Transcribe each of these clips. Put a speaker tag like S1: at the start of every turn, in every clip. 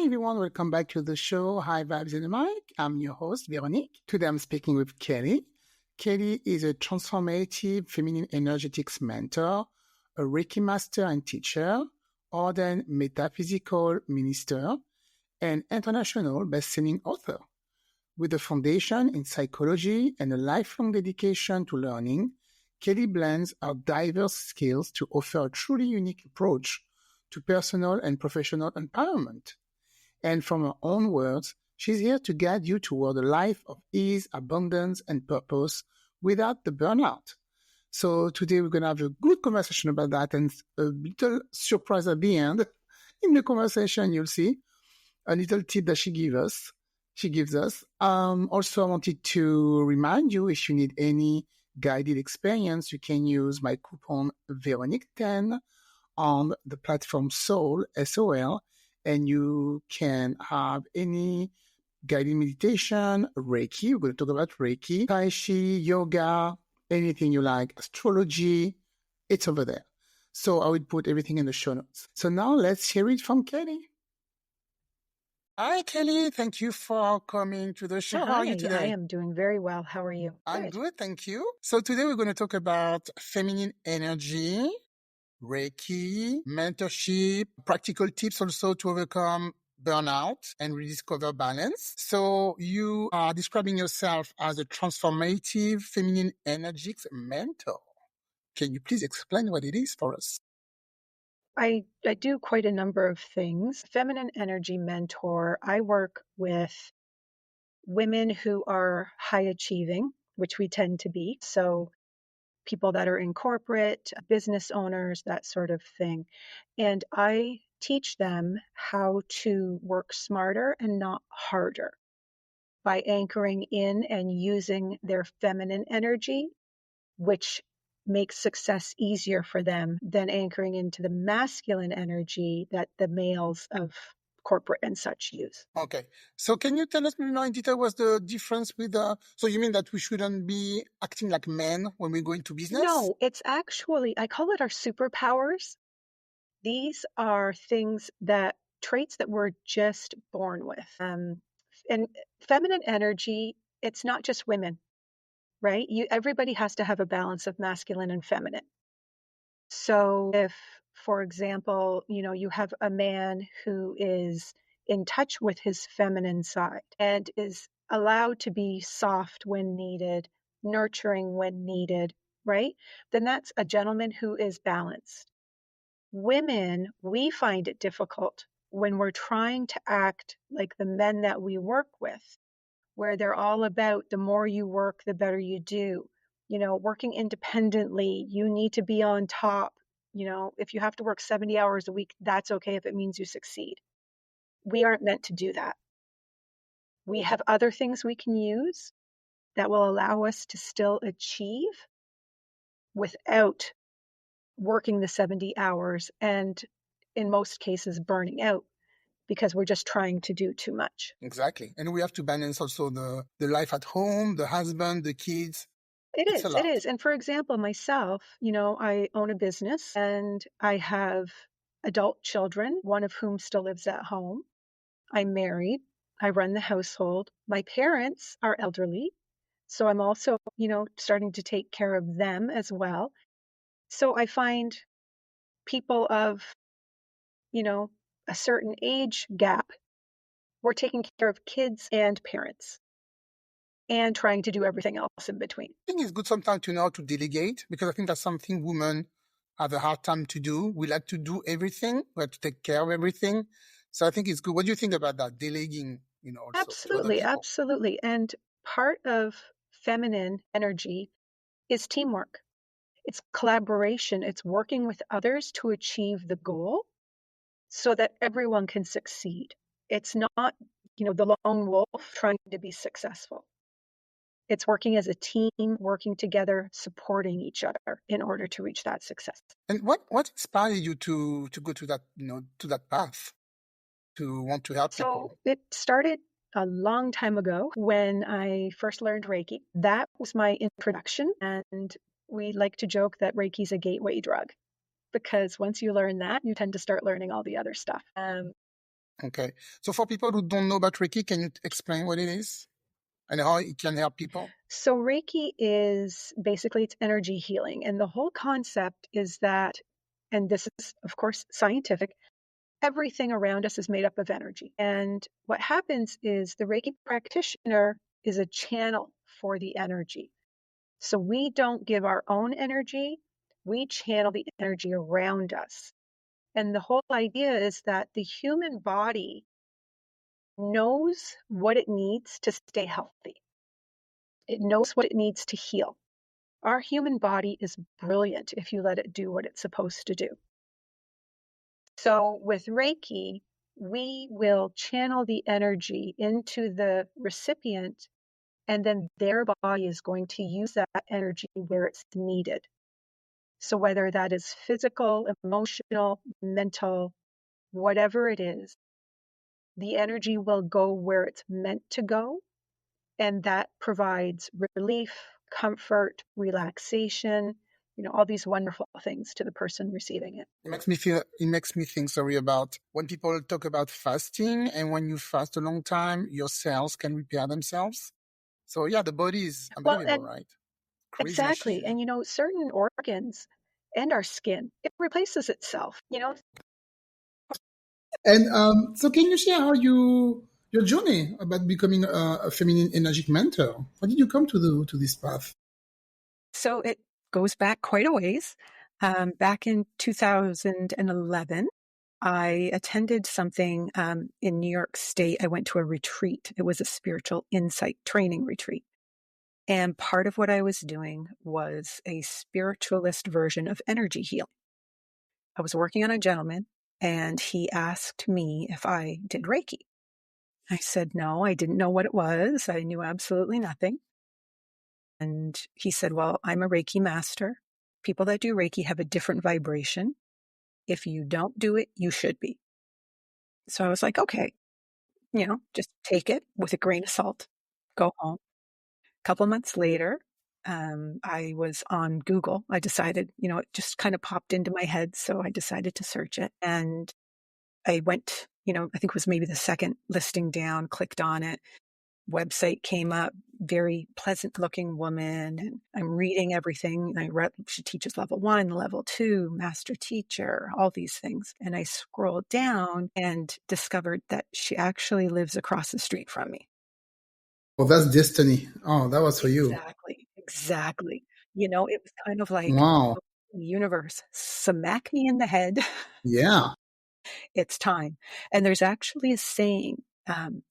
S1: everyone, welcome back to the show. Hi, Vibes in the Mic. I'm your host, Veronique. Today I'm speaking with Kelly. Kelly is a transformative feminine energetics mentor, a Reiki master and teacher, ordained metaphysical minister, and international best-selling author. With a foundation in psychology and a lifelong dedication to learning, Kelly blends her diverse skills to offer a truly unique approach to personal and professional empowerment. And from her own words, she's here to guide you toward a life of ease, abundance, and purpose without the burnout. So today we're going to have a good conversation about that, and a little surprise at the end. In the conversation, you'll see a little tip that she gives us. Also, I wanted to remind you, if you need any guided experience, you can use my coupon Veronique10 on the platform Soul, SOL, and you can have any guided meditation, Reiki. We're going to talk about Reiki, Tai Chi, yoga, anything you like, astrology. It's over there. So I will put everything in the show notes. So now let's hear it from Kelly. Hi, Kelly. Thank you for coming to the show.
S2: Hi,
S1: How are you today?
S2: I am doing very well. How are you?
S1: I'm good, thank you. So today we're going to talk about feminine energy, Reiki, mentorship, practical tips also to overcome burnout and rediscover balance. So you are describing yourself as a transformative feminine energetics mentor. Can you please explain what it is for us?
S2: I do quite a number of things. Feminine energy mentor, I work with women who are high achieving, which we tend to be. So people that are in corporate, business owners, that sort of thing. And I teach them how to work smarter and not harder by anchoring in and using their feminine energy, which makes success easier for them than anchoring into the masculine energy that the males of corporate and such use.
S1: Okay. So can you tell us more in detail what's the difference with so you mean that we shouldn't be acting like men when we go into business?
S2: No, it's actually, I call it our superpowers. These are traits that we're just born with. And feminine energy, it's not just women, right? Everybody has to have a balance of masculine and feminine. So if, for example, you have a man who is in touch with his feminine side and is allowed to be soft when needed, nurturing when needed, right? Then that's a gentleman who is balanced. Women, we find it difficult when we're trying to act like the men that we work with, where they're all about the more you work, the better you do. Working independently, you need to be on top. If you have to work 70 hours a week, that's okay if it means you succeed. We aren't meant to do that. We have other things we can use that will allow us to still achieve without working the 70 hours and in most cases burning out because we're just trying to do too much.
S1: Exactly. And we have to balance also the life at home, the husband, the kids.
S2: It is. And for example, myself, I own a business and I have adult children, one of whom still lives at home. I'm married. I run the household. My parents are elderly. So I'm also, starting to take care of them as well. So I find people of, a certain age gap, we're taking care of kids and parents and trying to do everything else in between.
S1: I think it's good sometimes to know how to delegate, because I think that's something women have a hard time to do. We like to do everything. We have to take care of everything. So I think it's good. What do you think about that? Delegating, also
S2: Absolutely. And part of feminine energy is teamwork. It's collaboration. It's working with others to achieve the goal so that everyone can succeed. It's not, the lone wolf trying to be successful. It's working as a team, working together, supporting each other in order to reach that success.
S1: And what inspired you to go to that, to that path, to want to help people?
S2: So it started a long time ago when I first learned Reiki. That was my introduction. And we like to joke that Reiki is a gateway drug, because once you learn that, you tend to start learning all the other stuff.
S1: Okay. So for people who don't know about Reiki, can you explain what it is and how it can help people?
S2: So Reiki is basically it's energy healing. And the whole concept is that, and this is of course scientific, everything around us is made up of energy. And what happens is the Reiki practitioner is a channel for the energy. So we don't give our own energy, we channel the energy around us. And the whole idea is that the human body knows what it needs to stay healthy. It knows what it needs to heal. Our human body is brilliant if you let it do what it's supposed to do. So with Reiki, we will channel the energy into the recipient, and then their body is going to use that energy where it's needed. So whether that is physical, emotional, mental, whatever it is, the energy will go where it's meant to go. And that provides relief, comfort, relaxation, all these wonderful things to the person receiving it.
S1: It makes me think, sorry, about when people talk about fasting, and when you fast a long time, your cells can repair themselves. So yeah, the body is
S2: Well,
S1: unbelievable,
S2: and
S1: right? Crazy
S2: exactly.
S1: machine.
S2: And certain organs and our skin, it replaces itself.
S1: And so can you share how your journey about becoming a feminine energetic mentor? How did you come to this path?
S2: So it goes back quite a ways. Back in 2011, I attended something in New York State. I went to a retreat. It was a spiritual insight training retreat. And part of what I was doing was a spiritualist version of energy healing. I was working on a gentleman, and he asked me if I did Reiki. I said no, I didn't know what it was. I knew absolutely nothing. And he said, well, I'm a Reiki master. People that do Reiki have a different vibration. If you don't do it, you should be. So I was like, okay, just take it with a grain of salt, go home. A couple months later, I was on Google. I decided, it just kind of popped into my head. So I decided to search it. And I went, I think it was maybe the second listing down, clicked on it. Website came up, very pleasant looking woman. And I'm reading everything. She teaches level 1, level 2, master teacher, all these things. And I scrolled down and discovered that she actually lives across the street from me.
S1: Oh, that's destiny. Oh, that was for you.
S2: Exactly. It was kind of like
S1: Wow.
S2: the universe smack me in the head.
S1: Yeah.
S2: It's time. And there's actually a saying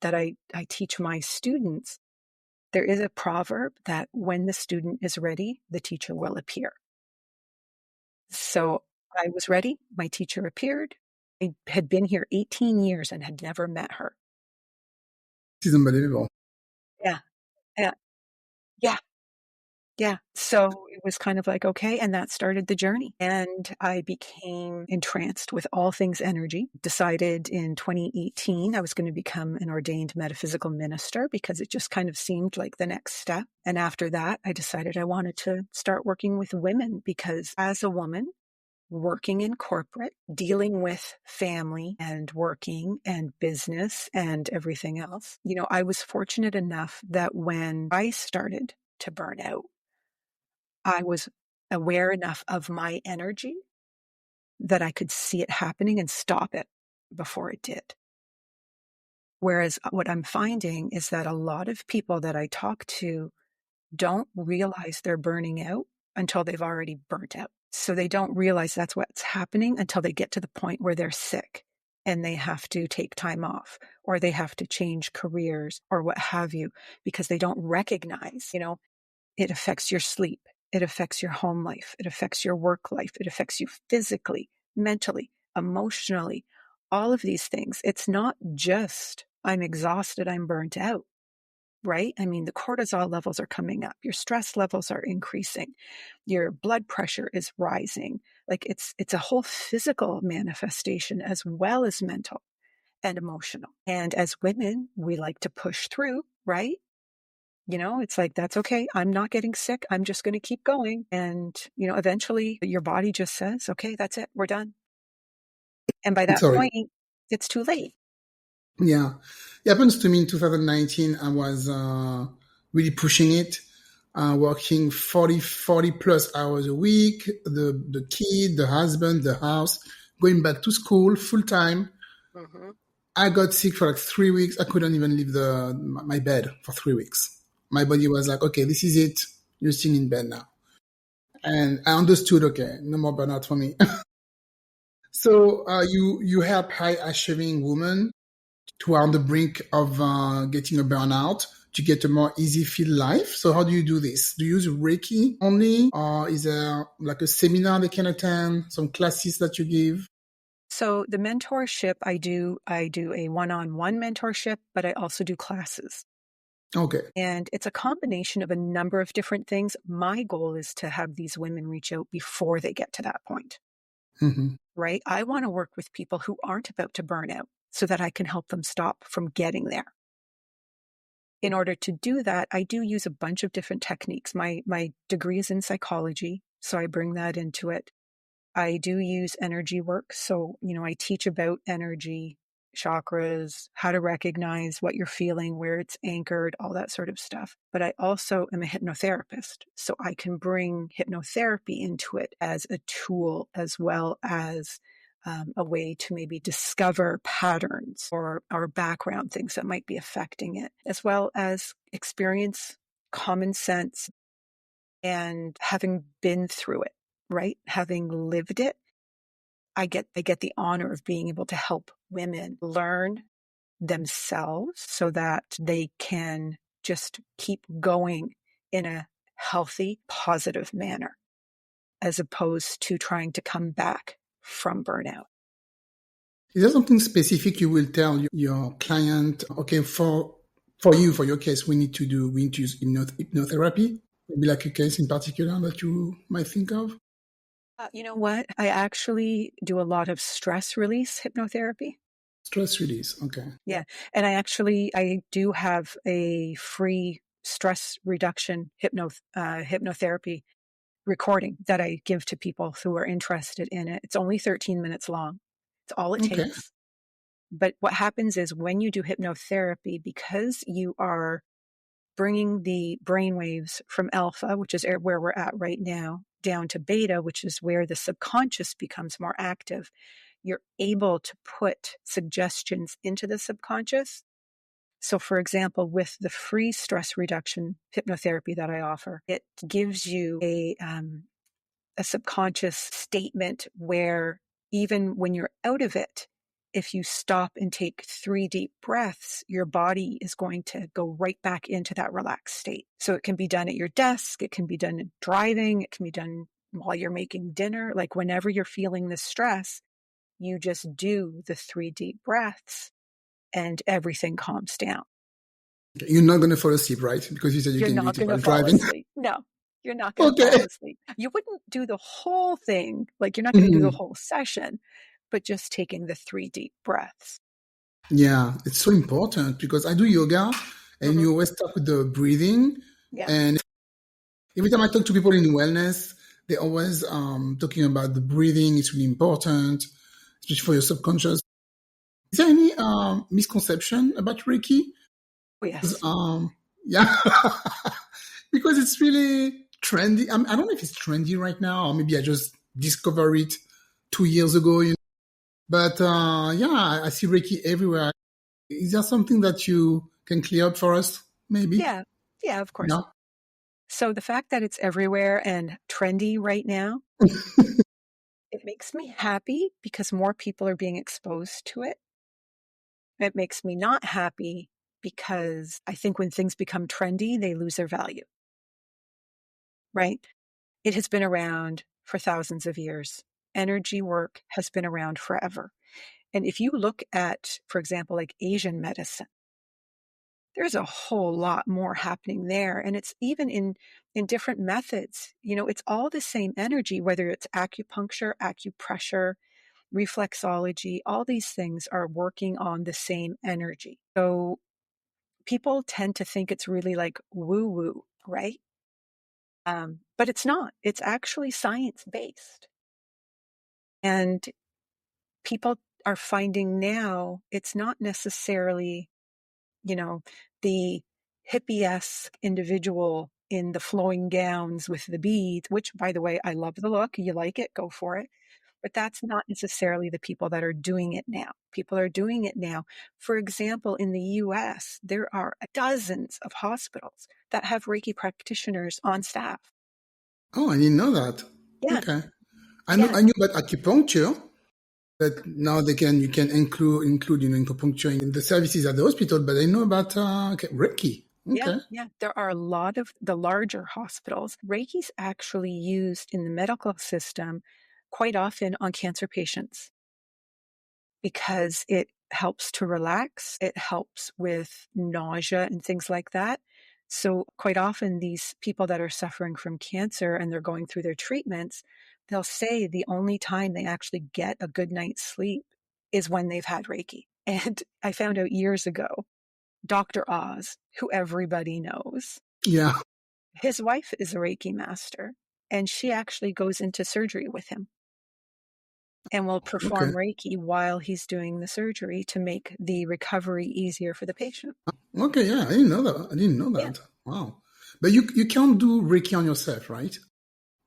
S2: that I teach my students. There is a proverb that when the student is ready, the teacher will appear. So I was ready. My teacher appeared. I had been here 18 years and had never met her.
S1: This is unbelievable.
S2: Yeah. Yeah. Yeah. Yeah. So it was kind of like, okay. And that started the journey. And I became entranced with all things energy. Decided in 2018, I was going to become an ordained metaphysical minister because it just kind of seemed like the next step. And after that, I decided I wanted to start working with women because as a woman, working in corporate, dealing with family and working and business and everything else, I was fortunate enough that when I started to burn out, I was aware enough of my energy that I could see it happening and stop it before it did. Whereas what I'm finding is that a lot of people that I talk to don't realize they're burning out until they've already burnt out. So they don't realize that's what's happening until they get to the point where they're sick and they have to take time off or they have to change careers or what have you, because they don't recognize, it affects your sleep. It affects your home life. It affects your work life. It affects you physically, mentally, emotionally, all of these things. It's not just I'm exhausted, I'm burnt out, right? I mean, the cortisol levels are coming up. Your stress levels are increasing. Your blood pressure is rising. Like it's a whole physical manifestation as well as mental and emotional. And as women, we like to push through, right? It's like, that's okay. I'm not getting sick. I'm just going to keep going. And, eventually your body just says, okay, that's it. We're done. And by that
S1: Sorry.
S2: point, it's too late.
S1: Yeah. It happens to me in 2019. I was really pushing it, working 40 plus hours a week, the kid, the husband, the house, going back to school full time.
S2: Mm-hmm.
S1: I got sick for like 3 weeks. I couldn't even leave my bed for 3 weeks. My body was like, okay, this is it. You're still in bed now. And I understood, okay, no more burnout for me. So you help high achieving women who are on the brink of getting a burnout to get a more easy feel life. So how do you do this? Do you use Reiki only, or is there like a seminar they can attend, some classes that you give?
S2: So the mentorship I do a one-on-one mentorship, but I also do classes.
S1: Okay.
S2: And it's a combination of a number of different things. My goal is to have these women reach out before they get to that point,
S1: Mm-hmm.
S2: right? I want to work with people who aren't about to burn out so that I can help them stop from getting there. In order to do that, I do use a bunch of different techniques. My degree is in psychology, so I bring that into it. I do use energy work. So, I teach about energy, chakras, how to recognize what you're feeling, where it's anchored, all that sort of stuff. But I also am a hypnotherapist. So I can bring hypnotherapy into it as a tool, as well as a way to maybe discover patterns or background things that might be affecting it, as well as experience, common sense, and having been through it, right? Having lived it, I get the honor of being able to help women learn themselves so that they can just keep going in a healthy, positive manner, as opposed to trying to come back from burnout.
S1: Is there something specific you will tell your client? Okay, for your case, we need to use hypnotherapy. Maybe like a case in particular that you might think of.
S2: You know what? I actually do a lot of stress release hypnotherapy.
S1: Stress release. Okay.
S2: Yeah. And I do have a free stress reduction hypnotherapy recording that I give to people who are interested in it. It's only 13 minutes long. It's all it
S1: Okay.
S2: takes. But what happens is when you do hypnotherapy, because you are bringing the brain waves from alpha, which is where we're at right now, down to beta, which is where the subconscious becomes more active, you're able to put suggestions into the subconscious. So, for example, with the free stress reduction hypnotherapy that I offer, it gives you a subconscious statement where even when you're out of it, if you stop and take 3 deep breaths, your body is going to go right back into that relaxed state. So it can be done at your desk, it can be done driving, it can be done while you're making dinner. Like whenever you're feeling the stress, you just do the 3 deep breaths and everything calms down.
S1: You're not going to fall asleep, right? Because you said you
S2: You're
S1: can do
S2: not
S1: it
S2: going to
S1: while
S2: fall
S1: driving.
S2: asleep. No, you're not going to fall
S1: Okay.
S2: asleep. You wouldn't do the whole thing, like you're not going to do the
S1: Mhm.
S2: whole session, but just taking the 3 deep breaths.
S1: Yeah, it's so important because I do yoga and
S2: Hmm.
S1: you always start with the breathing.
S2: Yeah.
S1: And every time I talk to people in wellness, they're always talking about the breathing. It's really important, especially for your subconscious. Is there any misconception about Reiki?
S2: Oh,
S1: 'Cause,
S2: yes.
S1: yeah, because it's really trendy. I don't know if it's trendy right now, or maybe I just discovered it 2 years ago. But yeah, I see Reiki everywhere. Is there something that you can clear up for us? Maybe.
S2: Yeah. Yeah, of course.
S1: Yeah.
S2: So the fact that it's everywhere and trendy right now, it makes me happy because more people are being exposed to it. It makes me not happy because I think when things become trendy, they lose their value, right? It has been around for thousands of years. Energy work has been around forever. And if you look at, for example, like Asian medicine, there's a whole lot more happening there. And it's even in different methods. It's all the same energy, whether it's acupuncture, acupressure, reflexology, all these things are working on the same energy. So people tend to think it's really like woo woo, right? But it's not. It's actually science based. And people are finding now it's not necessarily, the hippie-esque individual in the flowing gowns with the beads, which, by the way, I love the look. You like it, go for it. But that's not necessarily the people that are doing it now. People are doing it now. For example, in the US, there are dozens of hospitals that have Reiki practitioners on staff.
S1: Oh, I didn't know that.
S2: Yeah,
S1: Okay.
S2: yeah,
S1: I knew about acupuncture, but now you can include acupuncture in the services at the hospital. But I know about okay, Reiki.
S2: yeah,
S1: Okay.
S2: yeah. There are a lot of the larger hospitals. Reiki's actually used in the medical system quite often on cancer patients, because it helps to relax. It helps with nausea and things like that. So quite often these people that are suffering from cancer and they're going through their treatments, they'll say the only time they actually get a good night's sleep is when they've had Reiki. And I found out years ago, Dr. Oz, who everybody knows,
S1: Yeah.
S2: his wife is a Reiki master, and she actually goes into surgery with him and will
S1: Okay.
S2: perform Reiki while he's doing the surgery to make the recovery easier for the patient.
S1: Okay. Yeah. I didn't know that. I didn't know
S2: Yeah,
S1: that. Wow. But you can't do Reiki on yourself, right?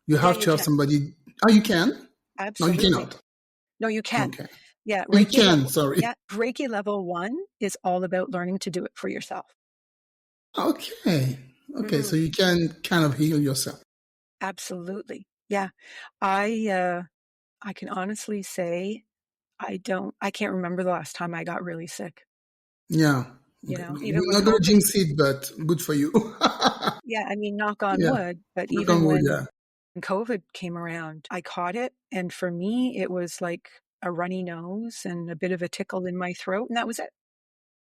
S1: You
S2: yeah,
S1: have
S2: you
S1: to have
S2: can.
S1: somebody. Oh, you can? No, you
S2: Absolutely.
S1: cannot.
S2: No, you can.
S1: Okay.
S2: Yeah,
S1: You
S2: Reiki
S1: can.
S2: level.
S1: Sorry.
S2: Yeah, Reiki level 1 is all about learning to do it for yourself.
S1: Okay. Okay.
S2: Hmm.
S1: So you can kind of heal yourself.
S2: Absolutely. Yeah. I can honestly say I can't remember the last time I got really sick.
S1: Yeah. Okay.
S2: Even
S1: We're
S2: when
S1: not gonna
S2: COVID,
S1: jinx it, but good for you.
S2: yeah, I mean, knock on
S1: Yeah.
S2: wood, but
S1: Knock on
S2: even
S1: wood.
S2: when
S1: Yeah.
S2: COVID came around, I caught it. And for me, it was like a runny nose and a bit of a tickle in my throat, and that was it.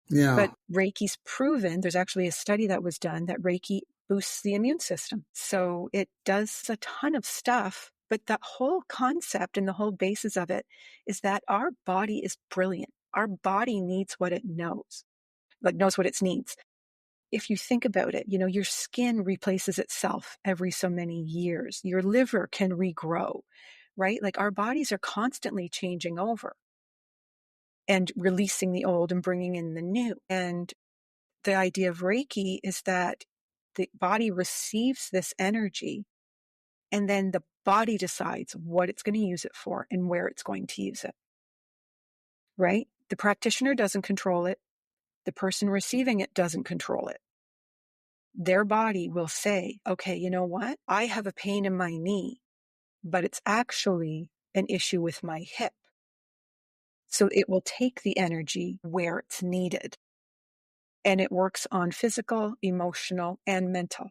S1: Yeah.
S2: But Reiki's proven, there's actually a study that was done that Reiki boosts the immune system. So it does a ton of stuff. But the whole concept and the whole basis of it is that our body is brilliant. Our body needs what it knows, like knows what it needs. If you think about it, your skin replaces itself every so many years. Your liver can regrow, right? Like our bodies are constantly changing over and releasing the old and bringing in the new. And the idea of Reiki is that the body receives this energy and then the body decides what it's going to use it for and where it's going to use it, right? The practitioner doesn't control it. The person receiving it doesn't control it. Their body will say, okay, you know what? I have a pain in my knee, but it's actually an issue with my hip. So it will take the energy where it's needed. And it works on physical, emotional, and mental.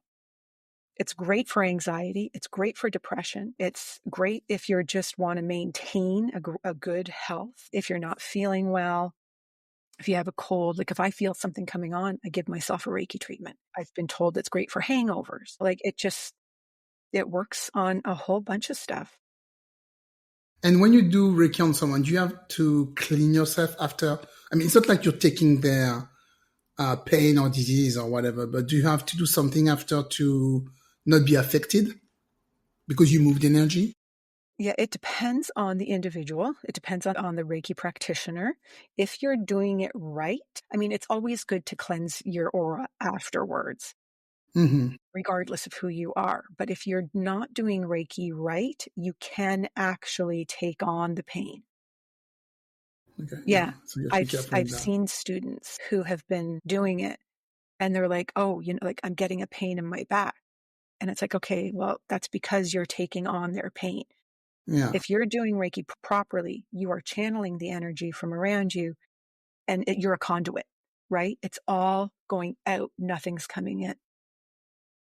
S2: It's great for anxiety. It's great for depression. It's great if you just want to maintain a good health. If you're not feeling well, if you have a cold, like if I feel something coming on, I give myself a Reiki treatment. I've been told it's great for hangovers. Like it works on a whole bunch of stuff.
S1: And when you do Reiki on someone, do you have to clean yourself after? I mean, it's not like you're taking their pain or disease or whatever, but do you have to do something after to not be affected because you moved energy?
S2: Yeah, it depends on the individual. It depends on the Reiki practitioner. If you're doing it right, I mean, it's always good to cleanse your aura afterwards,
S1: Mm-hmm.
S2: regardless of who you are. But if you're not doing Reiki right, you can actually take on the pain.
S1: Okay, yeah.
S2: Yeah,
S1: So you have to be
S2: I've
S1: careful
S2: I've
S1: with that.
S2: seen students who have been doing it and they're like, "Oh, like I'm getting a pain in my back." And it's like, "Okay, well, that's because you're taking on their pain."
S1: Yeah.
S2: If you're doing Reiki properly, you are channeling the energy from around you and you're a conduit, right? It's all going out, nothing's coming in.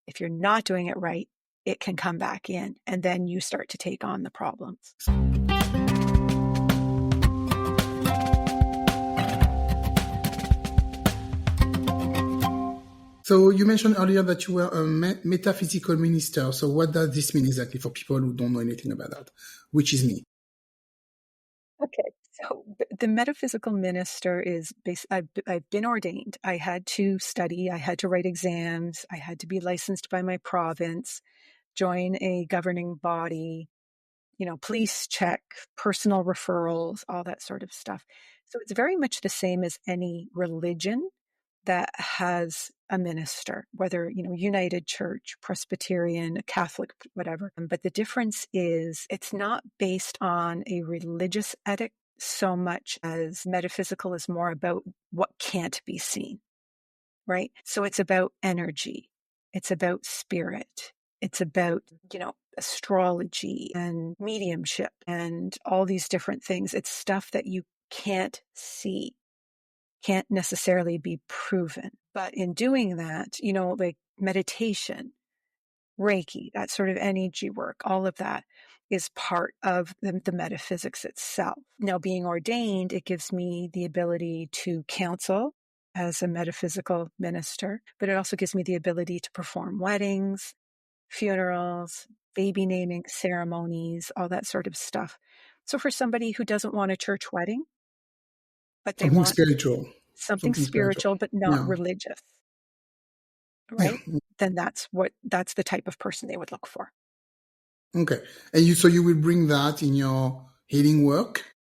S2: If you're not doing it right, it can come back in and then you start to take on the problems.
S1: So you mentioned earlier that you were a metaphysical minister. So what does this mean exactly for people who don't know anything about that? Which is me.
S2: Okay. So the metaphysical minister is I've been ordained. I had to study, I had to write exams, I had to be licensed by my province, join a governing body, police check, personal referrals, all that sort of stuff. So it's very much the same as any religion that has a minister, whether, United Church, Presbyterian, Catholic, whatever. But the difference is it's not based on a religious ethic so much as metaphysical is more about what can't be seen, right? So it's about energy. It's about spirit. It's about, astrology and mediumship and all these different things. It's stuff that you can't see, can't necessarily be proven. But in doing that, like meditation, Reiki, that sort of energy work, all of that is part of the metaphysics itself. Now, being ordained, it gives me the ability to counsel as a metaphysical minister, but it also gives me the ability to perform weddings, funerals, baby naming ceremonies, all that sort of stuff. So for somebody who doesn't want a church wedding, but they
S1: Something
S2: want
S1: spiritual.
S2: something spiritual, but not
S1: Yeah.
S2: religious,
S1: Yeah.
S2: right? Then that's the type of person they would look for.
S1: Okay. And so you will bring that in your healing work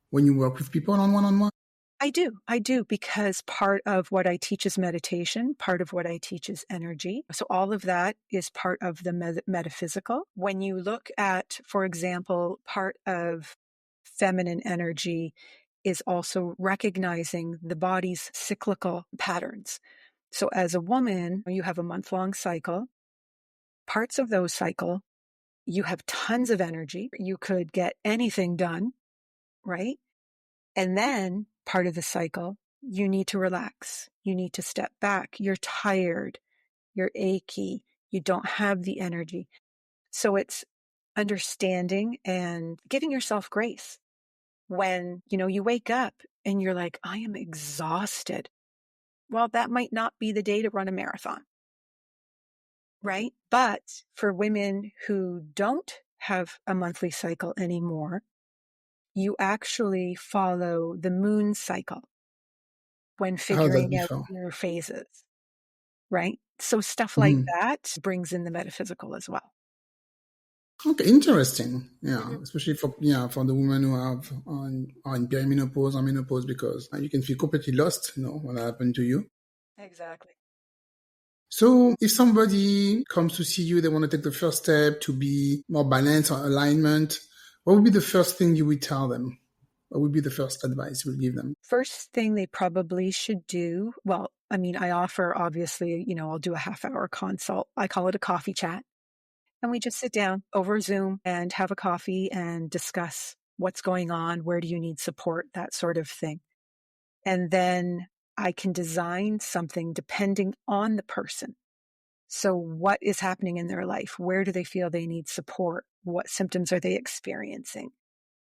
S1: when you work with people on one-on-one?
S2: I do, because part of what I teach is meditation, part of what I teach is energy. So all of that is part of the metaphysical. When you look at, for example, part of feminine energy is also recognizing the body's cyclical patterns. So as a woman, you have a month-long cycle. Parts of those cycle, you have tons of energy. You could get anything done, right? And then part of the cycle, you need to relax. You need to step back. You're tired. You're achy. You don't have the energy. So it's understanding and giving yourself grace when, you wake up and you're like, I am exhausted. Well, that might not be the day to run a marathon, right? But for women who don't have a monthly cycle anymore, you actually follow the moon cycle when
S1: How's that
S2: figuring out
S1: differ?
S2: your phases, right? So stuff like
S1: Mm-hmm.
S2: that brings in the metaphysical as well.
S1: Okay, interesting. Yeah,
S2: Mm-hmm.
S1: especially for the women who are in perimenopause or menopause, because you can feel completely lost. What happened to you.
S2: Exactly.
S1: So if somebody comes to see you, they want to take the first step to be more balanced or alignment, what would be the first thing you would tell them? What would be the first advice you would give them?
S2: First thing they probably should do, well, I offer, obviously, I'll do a half-hour consult. I call it a coffee chat. And we just sit down over Zoom and have a coffee and discuss what's going on, where do you need support, that sort of thing. And then I can design something depending on the person. So what is happening in their life? Where do they feel they need support? What symptoms are they experiencing?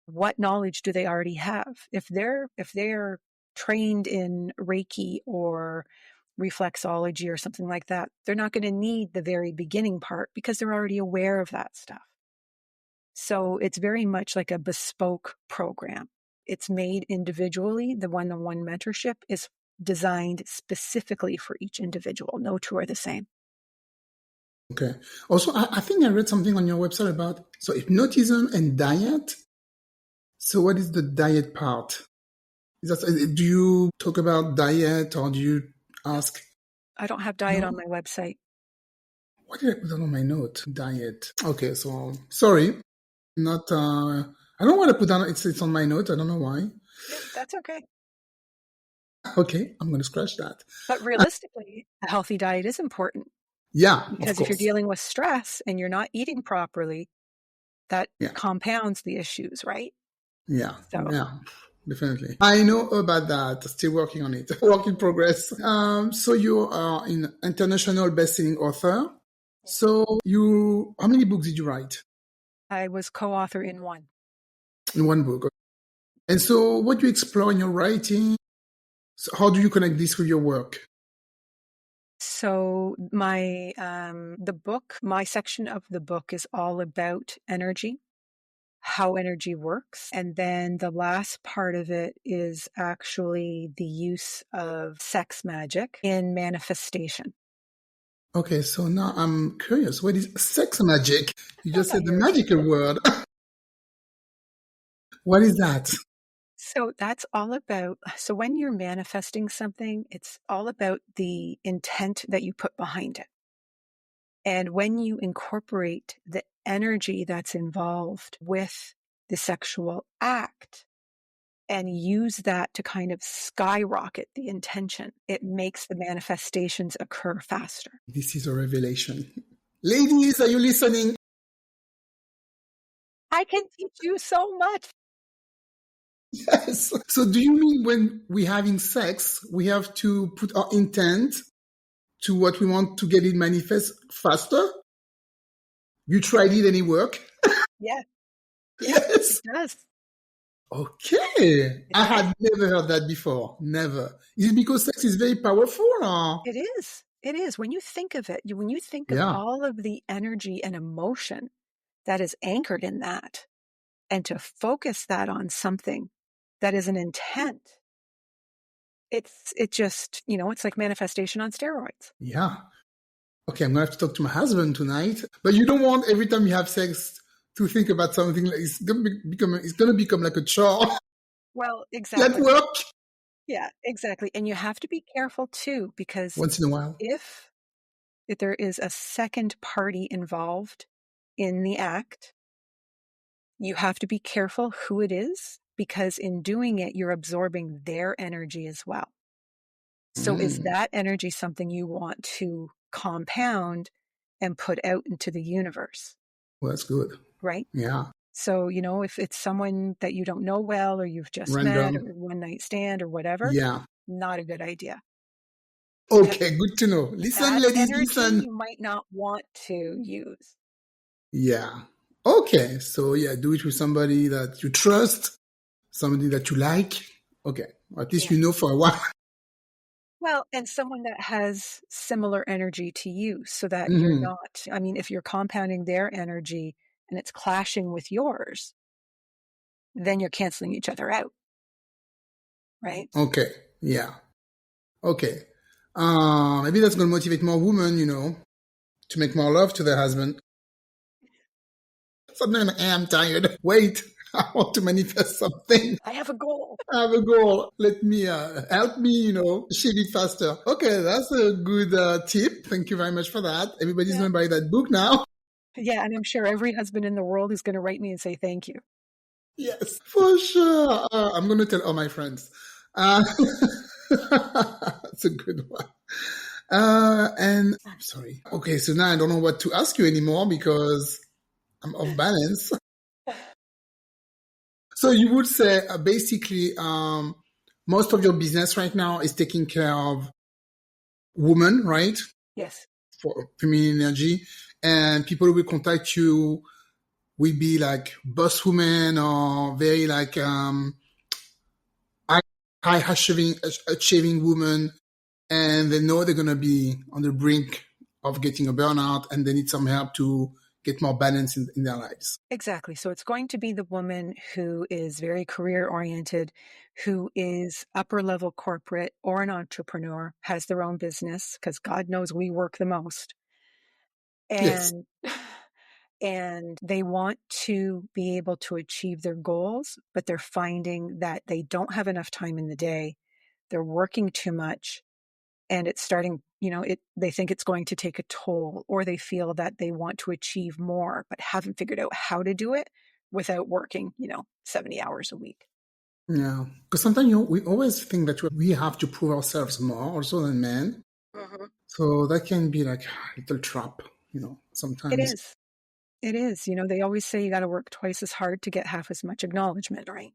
S2: What knowledge do they already have? If they're trained in Reiki or reflexology or something like that, they're not going to need the very beginning part because they're already aware of that stuff. So it's very much like a bespoke program. It's made individually. The one-on-one mentorship is designed specifically for each individual. No two are the same.
S1: Okay. Also, I think I read something on your website about hypnotism and diet. So what is the diet part? Do you talk about diet or do you ask?
S2: I don't have diet
S1: No?
S2: on my website.
S1: What did I put on my note? Diet. Okay, so sorry. Not I don't want to put down it's on my note. I don't know why.
S2: Yeah, that's okay.
S1: Okay, I'm gonna scratch that.
S2: But realistically, a healthy diet is important
S1: Yeah, of
S2: because if you're
S1: course.
S2: dealing with stress and you're not eating properly, that
S1: Yeah.
S2: compounds the issues, right?
S1: Yeah.
S2: So
S1: Yeah. Definitely. I know about that. Still working on it. Work in progress. So you are an international best-selling author. So how many books did you write?
S2: I was co-author in one.
S1: In one book. And so what do you explore in your writing? So how do you connect this with your work?
S2: So my section of the book is all about energy, how energy works. And then the last part of it is actually the use of sex magic in manifestation.
S1: Okay, so now I'm curious. What is sex magic? You just
S2: Now
S1: said the
S2: you're
S1: magical word. What is that?
S2: So that's all about, so when you're manifesting something, it's all about the intent that you put behind it. And when you incorporate the energy that's involved with the sexual act and use that to kind of skyrocket the intention, it makes the manifestations occur faster.
S1: This is a revelation. Ladies, are you listening?
S2: I can teach you so much.
S1: Yes. So do you mean when we're having sex, we have to put our intent to what we want to get it manifest faster? You tried it and it worked?
S2: Yeah, yeah, it
S1: Yes.
S2: does.
S1: Okay.
S2: It
S1: I
S2: does.
S1: had never heard that before. Never. Is it because sex is very powerful or?
S2: It is. It is. When you think of it, when you think of
S1: Yeah.
S2: all of the energy and emotion that is anchored in that, and to focus that on something that is an intent, it just, it's like manifestation on steroids.
S1: Yeah. Okay, I'm gonna have to talk to my husband tonight. But you don't want every time you have sex to think about something like it's gonna become like a chore
S2: Well,
S1: at
S2: exactly.
S1: work
S2: Yeah, exactly. And you have to be careful too, because
S1: once in a while.
S2: if there is a second party involved in the act, you have to be careful who it is, because in doing it, you're absorbing their energy as well. So is
S1: Mm.
S2: that energy something you want to compound and put out into the universe,
S1: Well, that's good.
S2: right?
S1: Yeah.
S2: So, if it's someone that you don't know well, or you've just met, or
S1: Random.
S2: one night stand, or whatever,
S1: Yeah.
S2: not a good idea. Because
S1: Okay, good to know. Listen,
S2: that
S1: ladies,
S2: energy
S1: listen.
S2: you might not want to use.
S1: Yeah. Okay. So yeah, do it with somebody that you trust, somebody that you like. Okay. At least
S2: Yeah.
S1: you know for a while.
S2: Well, and someone that has similar energy to you, so that you're
S1: Hmm.
S2: not, I mean, if you're compounding their energy and it's clashing with yours, then you're canceling each other out, right?
S1: Okay. Yeah. Okay. Maybe that's going to motivate more women, to make more love to their husband. Sometimes I'm tired. Wait, I want to manifest something.
S2: I have a goal.
S1: I have a goal. Let me help me, achieve it faster. Okay, that's a good tip. Thank you very much for that. Everybody's
S2: Yeah.
S1: going to buy that book now.
S2: Yeah. And I'm sure every husband in the world is going to write me and say thank you.
S1: Yes, for sure. I'm going to tell all my friends. Uh, that's a good one. And I'm sorry. Okay, so now I don't know what to ask you anymore because I'm off balance. So you would say basically most of your business right now is taking care of women, right?
S2: Yes.
S1: For feminine energy. And people who will contact you will be like boss women or very like high, achieving women. And they know they're going to be on the brink of getting a burnout and they need some help to get more balance in their lives.
S2: Exactly. So it's going to be the woman who is very career oriented, who is upper level corporate or an entrepreneur, has their own business, because God knows we work the most.
S1: Yes.
S2: And and they want to be able to achieve their goals, but they're finding that they don't have enough time in the day. They're working too much, and it's starting, they think it's going to take a toll, or they feel that they want to achieve more, but haven't figured out how to do it without working, 70 hours a week.
S1: Yeah. Because sometimes we always think that we have to prove ourselves more also than men.
S2: Mhm.
S1: So that can be like a little trap,
S2: It
S1: sometimes.
S2: is. It is. They always say you got to work twice as hard to get half as much acknowledgement, right?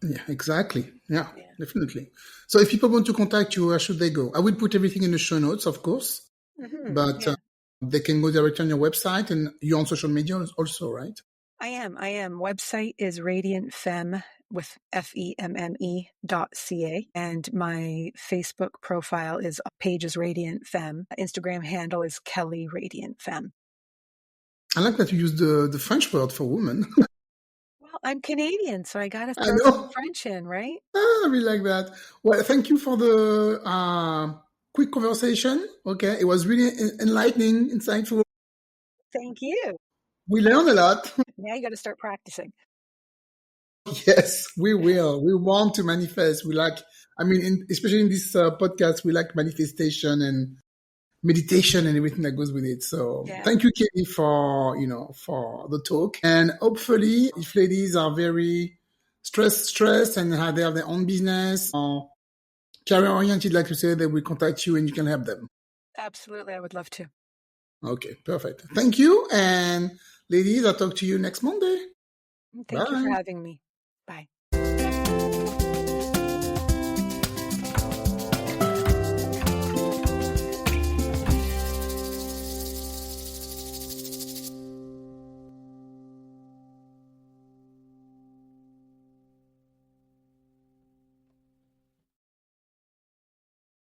S1: Yeah, exactly. Yeah,
S2: Yeah.
S1: definitely. So if people want to contact you, where should they go? I will put everything in the show notes, of course, but
S2: Yeah.
S1: they can go directly on your website and you're on social media also, right?
S2: I am. Website is Radiant Femme with FEMME.ca. And my Facebook profile is page is Radiant Femme. Instagram handle is Kelly Radiant Femme.
S1: I like that you use the French word for woman.
S2: Well, I'm Canadian, so I got to
S1: I
S2: throw some
S1: know.
S2: French in, right?
S1: I really like that. Well, thank you for the quick conversation. Okay, it was really enlightening, insightful.
S2: Thank you.
S1: We learned a lot.
S2: Now you got to start practicing.
S1: Yes, we will. We want to manifest. Especially in this podcast, we like manifestation and meditation and everything that goes with it. So thank you, Katie, for the talk. And hopefully, if ladies are very stressed and they have their own business or career oriented, like you said, they will contact you and you can help them.
S2: Absolutely. I would love to.
S1: Okay, perfect. Thank you. And ladies, I'll talk to you next Monday.
S2: Thank you
S1: Bye.
S2: for having me. Bye.